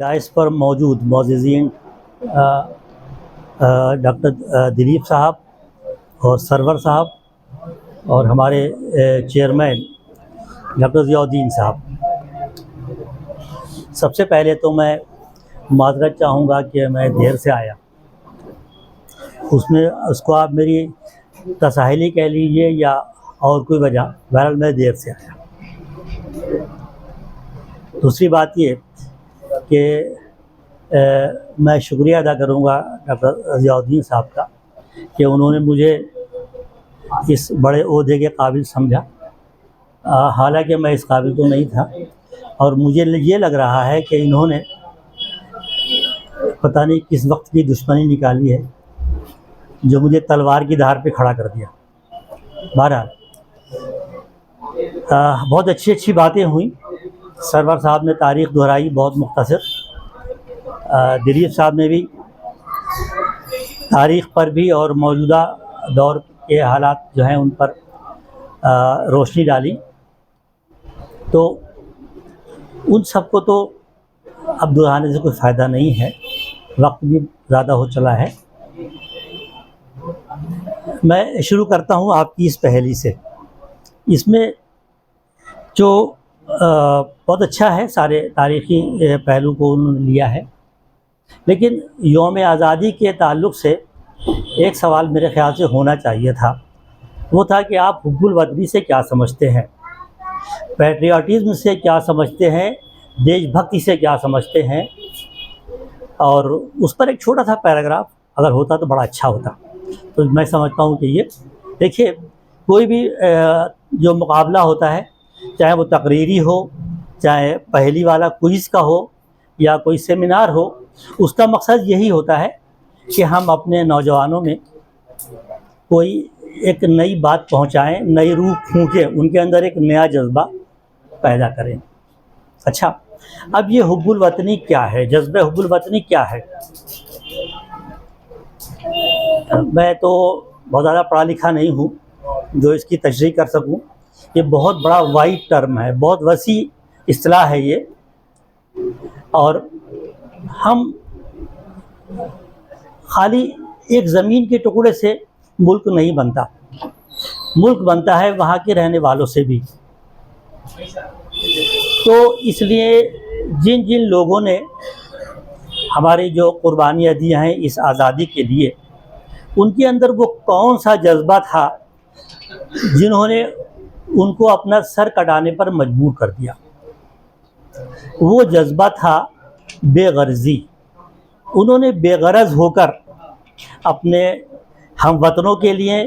Dice पर मौजूद मोअज़्ज़िज़ीन doctor Dilip साहब और सरवर साहब और हमारे चेयरमैन डॉक्टर ज़ियाउद्दीन साहब, सबसे पहले तो मैं माज़रत चाहूँगा कि मैं देर से आया। उसमें उसको आप मेरी तसाहिली कह लीजिए या और कोई वजह, बहरहाल मैं देर से आया। दूसरी बात ये कि मैं शुक्रिया अदा करूँगा डॉक्टर ज़ियाउद्दीन साहब का कि उन्होंने मुझे इस बड़े ओहदे के काबिल समझा। हालांकि मैं इस काबिल तो नहीं था और मुझे ये लग रहा है कि इन्होंने पता नहीं किस वक्त की दुश्मनी निकाली है जो मुझे तलवार की धार पे खड़ा कर दिया। बहरहाल बहुत अच्छी अच्छी बातें हुई। सरवर साहब ने तारीख़ दोहराई बहुत मुख्तसर। दिलीप साहब ने भी तारीख़ पर भी और मौजूदा दौर के हालात जो हैं उन पर रोशनी डाली। तो उन सब को तो अब दोहराने से कोई फ़ायदा नहीं है, वक्त भी ज़्यादा हो चला है। मैं शुरू करता हूँ आपकी इस पहेली से। इसमें जो बहुत अच्छा है, सारे तारीख़ी पहलू को उन्होंने लिया है, लेकिन यौम आज़ादी के ताल्लुक़ से एक सवाल मेरे ख़्याल से होना चाहिए था। वो था कि आप हुब्बुल वतनी से क्या समझते हैं, पैट्रियाटिज़्म से क्या समझते हैं, देशभक्ति से क्या समझते हैं। और उस पर एक छोटा सा पैराग्राफ अगर होता तो बड़ा अच्छा होता। तो मैं समझता हूँ कि ये देखिए, कोई भी जो मुकाबला होता है, चाहे वो तकरीरी हो, चाहे पहेली वाला क्विज़ का हो या कोई सेमिनार हो, उसका मकसद यही होता है कि हम अपने नौजवानों में कोई एक नई बात पहुंचाएं, नई रूह फूंकें, उनके अंदर एक नया जज्बा पैदा करें। अच्छा, अब ये हुब्बुल वतनी क्या है, जज्बे हुब्बुल वतनी क्या है? मैं तो बहुत ज़्यादा पढ़ा लिखा नहीं हूँ जो इसकी तशरीह कर सकूँ। ये बहुत बड़ा वाइड टर्म है, बहुत वसी इस्तिलाह है ये। और हम खाली एक ज़मीन के टुकड़े से मुल्क नहीं बनता, मुल्क बनता है वहाँ के रहने वालों से भी। तो इसलिए जिन जिन लोगों ने हमारी जो कुर्बानियाँ दी हैं इस आज़ादी के लिए, उनके अंदर वो कौन सा जज्बा था जिन्होंने उनको अपना सर कटाने पर मजबूर कर दिया? वो जज्बा था बेगर्ज़ी। उन्होंने बेगरज होकर अपने हम वतनों के लिए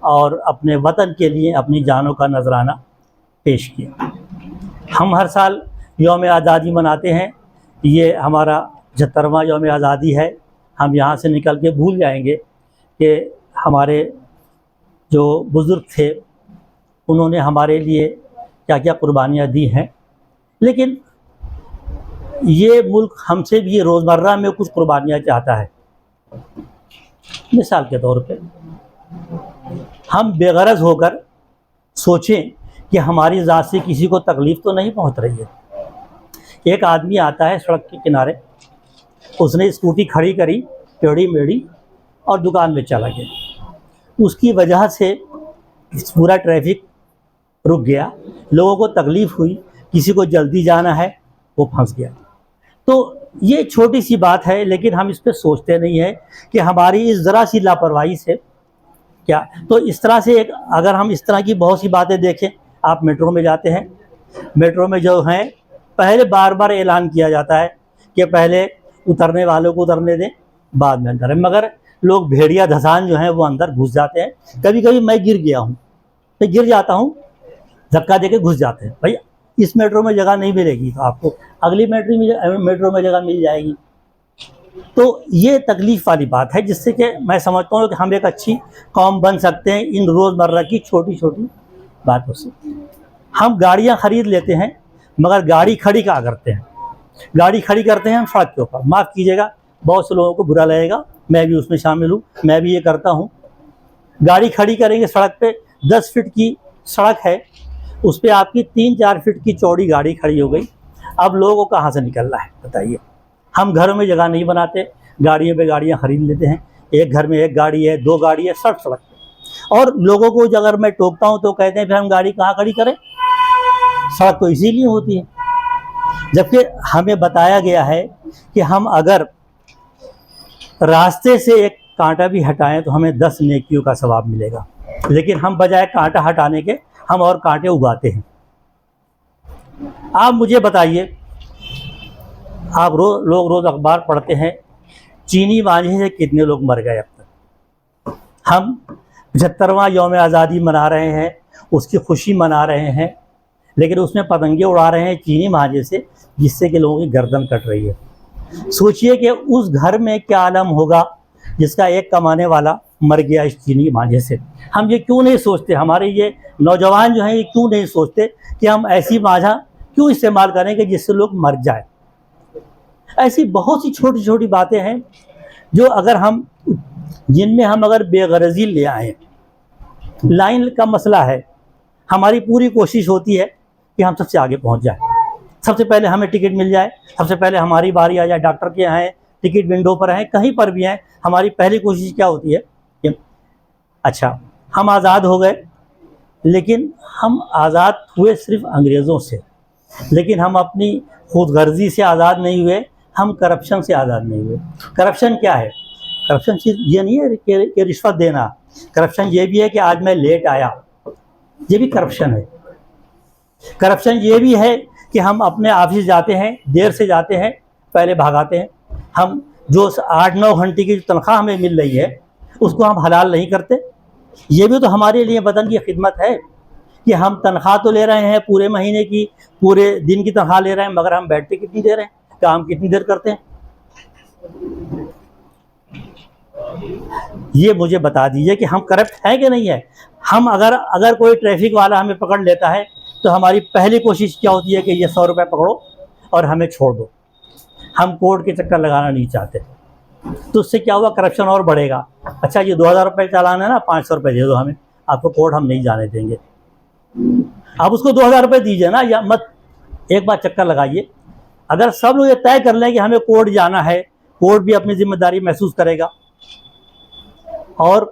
और अपने वतन के लिए अपनी जानों का नजराना पेश किया। हम हर साल यौम आज़ादी मनाते हैं, ये हमारा 75वां यौम आज़ादी है। हम यहाँ से निकल के भूल जाएंगे कि हमारे जो बुज़ुर्ग थे उन्होंने हमारे लिए क्या क्या कुर्बानियाँ दी हैं। लेकिन ये मुल्क हमसे भी रोज़मर्रा में कुछ कुर्बानियाँ चाहता है। मिसाल के तौर पे हम बेगरज होकर सोचें कि हमारी ज़ात से किसी को तकलीफ़ तो नहीं पहुंच रही है। एक आदमी आता है सड़क के किनारे, उसने स्कूटी खड़ी करी टेढ़ी मेढ़ी और दुकान में चला गया। उसकी वजह से पूरा ट्रैफिक रुक गया, लोगों को तकलीफ़ हुई, किसी को जल्दी जाना है वो फंस गया। तो ये छोटी सी बात है, लेकिन हम इस पर सोचते नहीं हैं कि हमारी इस ज़रा सी लापरवाही से क्या। तो इस तरह से एक अगर हम इस तरह की बहुत सी बातें देखें, आप मेट्रो में जाते हैं, मेट्रो में जो हैं पहले बार बार ऐलान किया जाता है कि पहले उतरने वालों को उतरने दें, बाद में अंदर है, मगर लोग भेड़िया धसान जो हैं वो अंदर घुस जाते हैं। कभी कभी मैं गिर गया हूँ, मैं गिर जाता हूँ, धक्का दे के घुस जाते हैं। भाई इस मेट्रो में जगह नहीं मिलेगी तो आपको अगली मेट्रो में जगह मिल जाएगी। तो ये तकलीफ़ वाली बात है, जिससे कि मैं समझता हूँ कि हम एक अच्छी कौम बन सकते हैं इन रोज़मर्रा की छोटी छोटी बातों से। हम गाड़ियाँ ख़रीद लेते हैं, मगर गाड़ी खड़ी क्या करते हैं? गाड़ी खड़ी करते हैं हम सड़क के ऊपर। माफ़ कीजिएगा, बहुत से लोगों को बुरा लगेगा, मैं भी उसमें शामिल हूँ, मैं भी ये करता हूँ। गाड़ी खड़ी करेंगे सड़क पे, 10 फीट की सड़क है, उस पर आपकी 3-4 फीट की चौड़ी गाड़ी खड़ी हो गई। अब लोगों को कहाँ से निकलना है बताइए? हम घरों में जगह नहीं बनाते, गाड़ियों पे गाड़ियाँ खरीद लेते हैं, एक घर में एक गाड़ी है, 2 गाड़ी है, सड़क पे। और लोगों को अगर मैं टोकता हूँ तो कहते हैं फिर हम गाड़ी कहाँ खड़ी करें, सड़क तो इसीलिए होती है। जबकि हमें बताया गया है कि हम अगर रास्ते से एक कांटा भी हटाएं तो हमें 10 नेकियों का सवाब मिलेगा, लेकिन हम बजाय कांटा हटाने के हम और कांटे उगाते हैं। आप मुझे बताइए, आप लोग रोज़ अखबार पढ़ते हैं, चीनी मांझे से कितने लोग मर गए अब तक। हम 75वां यौम आज़ादी मना रहे हैं, उसकी खुशी मना रहे हैं, लेकिन उसमें पतंगे उड़ा रहे हैं चीनी मांझे से, जिससे कि लोगों की गर्दन कट रही है। सोचिए कि उस घर में क्या आलम होगा जिसका एक कमाने वाला मर गया इस चीनी मांझे से। हम ये क्यों नहीं सोचते, हमारे ये नौजवान जो हैं ये क्यों नहीं सोचते कि हम ऐसी मांझा क्यों इस्तेमाल करेंगे जिससे लोग मर जाए। ऐसी बहुत सी छोटी छोटी बातें हैं जो अगर हम जिनमें हम अगर बेगरजी ले आए। लाइन का मसला है, हमारी पूरी कोशिश होती है कि हम सबसे आगे पहुंच जाए, सबसे पहले हमें टिकट मिल जाए, सबसे पहले हमारी बारी आ जाए, डॉक्टर के यहाँ हैं, टिकट विंडो पर हैं, कहीं पर भी हैं, हमारी पहली कोशिश क्या होती है कि अच्छा हम आज़ाद हो गए। लेकिन हम आज़ाद हुए सिर्फ अंग्रेज़ों से, लेकिन हम अपनी खुदगर्जी से आज़ाद नहीं हुए, हम करप्शन से आज़ाद नहीं हुए। करप्शन क्या है? करप्शन चीज़ ये नहीं है कि रिश्वत देना, करप्शन ये भी है कि आज मैं लेट आया, ये भी करप्शन है। करप्शन ये भी है कि हम अपने ऑफिस जाते हैं, देर से जाते हैं, पहले भागाते हैं। हम जो 8-9 घंटे की तनख्वाह हमें मिल रही है उसको हम हलाल नहीं करते। ये भी तो हमारे लिए वतन की खिदमत है कि हम तनख्वाह तो ले रहे हैं पूरे महीने की, पूरे दिन की तनख्वाह ले रहे हैं, मगर हम बैठते कितनी देर हैं, काम कितनी देर करते हैं। ये मुझे बता दीजिए कि हम करप्ट हैं कि नहीं है। हम अगर कोई ट्रैफिक वाला हमें पकड़ लेता है तो हमारी पहली कोशिश क्या होती है कि ये 100 रुपये पकड़ो और हमें छोड़ दो। हम कोर्ट के चक्कर लगाना नहीं चाहते। तो उससे क्या हुआ, करप्शन और बढ़ेगा। अच्छा ये 2000 रुपये चालान है ना, 500 रुपये दे दो हमें, आपको कोर्ट हम नहीं जाने देंगे। आप उसको 2000 रुपये दीजिए ना, या मत एक बार चक्कर लगाइए। अगर सब लोग ये तय कर लें कि हमें कोर्ट जाना है, कोर्ट भी अपनी जिम्मेदारी महसूस करेगा और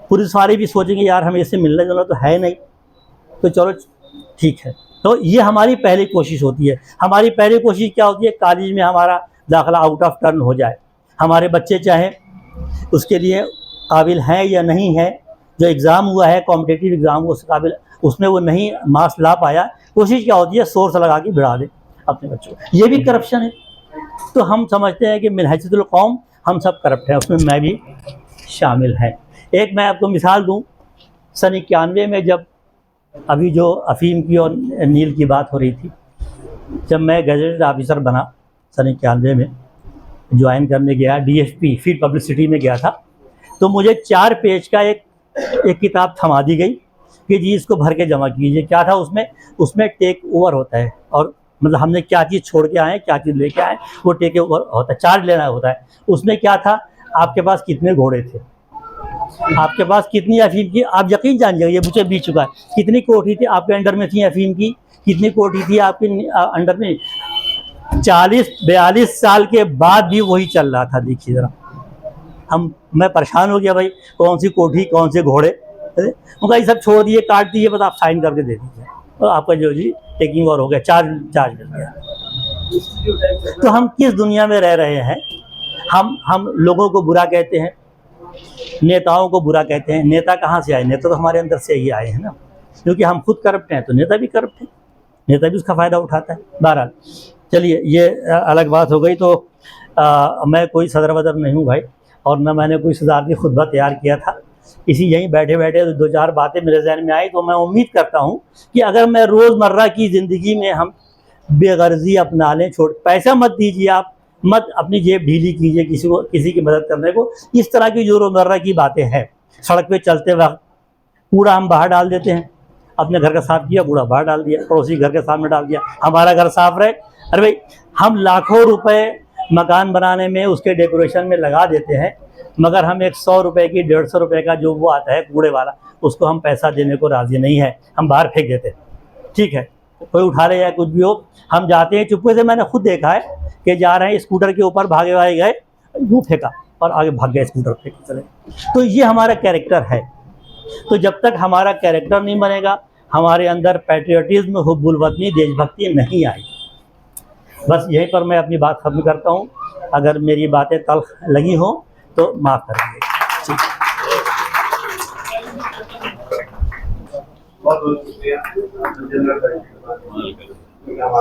पुलिस वाले भी सोचेंगे यार हमें इससे मिलने जुलना तो है नहीं, तो चलो ठीक है। तो ये हमारी पहली कोशिश होती है। हमारी पहली कोशिश क्या होती है, कॉलेज में हमारा दाखिला आउट ऑफ टर्न हो जाए। हमारे बच्चे चाहे उसके लिए काबिल हैं या नहीं है, जो एग्ज़ाम हुआ है कॉम्पिटिटिव एग्ज़ाम उस काबिल, उसमें वो नहीं मार्क्स ला पाया, कोशिश क्या होती है सोर्स लगा के भिड़ा दे अपने बच्चों को। ये भी करप्शन है। तो हम समझते हैं कि मिन हैसियतुल कौम हम सब करप्ट हैं, उसमें मैं भी शामिल है। एक मैं आपको मिसाल दूं, सन 91 में जब अभी जो अफीम की और नील की बात हो रही थी, जब मैं गजेटेड ऑफिसर बना सन 91 में, ज्वाइन करने गया, DFP फील्ड पब्लिसिटी में गया था, तो मुझे 4 पेज का एक किताब थमा दी गई कि जी इसको भर के जमा कीजिए। क्या था उसमें टेक ओवर होता है, और मतलब हमने क्या चीज़ छोड़ के आए, क्या चीज़ लेके आए, वो टेक ओवर होता है, चार्ज लेना होता है। उसमें क्या था, आपके पास कितने घोड़े थे, आपके पास कितनी अफीम की, आप यकीन जानिएगा ये मुझे बीत चुका है, कितनी कोठी थी आपके अंडर में थी अफीम की, कितनी कोठी थी आपके अंडर में। 40-42 साल के बाद भी वही चल रहा था। देखिए ज़रा, मैं परेशान हो गया, भाई कौन सी कोठी, कौन से घोड़े, उनका ये सब छोड़ दिए, काट दिए, बस आप साइन करके दे दीजिए और आपका जो जी टेकिंग ओवर हो गया, चार्ज मिल गया। तो हम किस दुनिया में रह रहे हैं। हम लोगों को बुरा कहते हैं, नेताओं को बुरा कहते हैं। नेता कहाँ से आए, नेता तो हमारे अंदर से ही आए हैं ना, क्योंकि हम खुद करप्ट हैं तो नेता भी करप्ट है, नेता भी उसका फ़ायदा उठाता है। बहरहाल चलिए ये अलग बात हो गई। तो मैं कोई सदर वदर नहीं हूँ भाई, और न मैंने कोई सदारती खुतबा तैयार किया था। इसी यहीं बैठे बैठे 2-4 बातें मेरे जहन में आई, तो मैं उम्मीद करता हूँ कि अगर मैं रोज़मर्रा की ज़िंदगी में हम बेगर्जी अपना लें, पैसा मत दीजिए, आप मत अपनी जेब ढीली कीजिए किसी की मदद करने को। इस तरह की जो रोज़मर्रा की बातें हैं, सड़क पे चलते वक्त कूड़ा हम बाहर डाल देते हैं, अपने घर का साफ़ किया, कूड़ा बाहर डाल दिया, पड़ोसी घर के सामने डाल दिया, हमारा घर साफ़ रहे। अरे भाई, हम लाखों रुपए मकान बनाने में उसके डेकोरेशन में लगा देते हैं, मगर हम 100 रुपये की 150 रुपये का जो वो आता है कूड़े वाला, उसको हम पैसा देने को राज़ी नहीं है, हम बाहर फेंक देते हैं। ठीक है, कोई उठा ले या कुछ भी हो, हम जाते हैं चुपके से। मैंने खुद देखा है कि जा रहे हैं स्कूटर के ऊपर, भागे भागे गए, यूँ फेंका और आगे भाग गए स्कूटर पे चले। तो ये हमारा कैरेक्टर है। तो जब तक हमारा कैरेक्टर नहीं बनेगा, हमारे अंदर पैट्रियटिज्म, हुब्बुल वतनी, देशभक्ति नहीं आएगी। बस यहीं पर मैं अपनी बात खत्म करता हूँ। अगर मेरी बातें तल्ख लगी हो तो माफ़ कर दीजिए। बहुत बहुत शुक्रिया।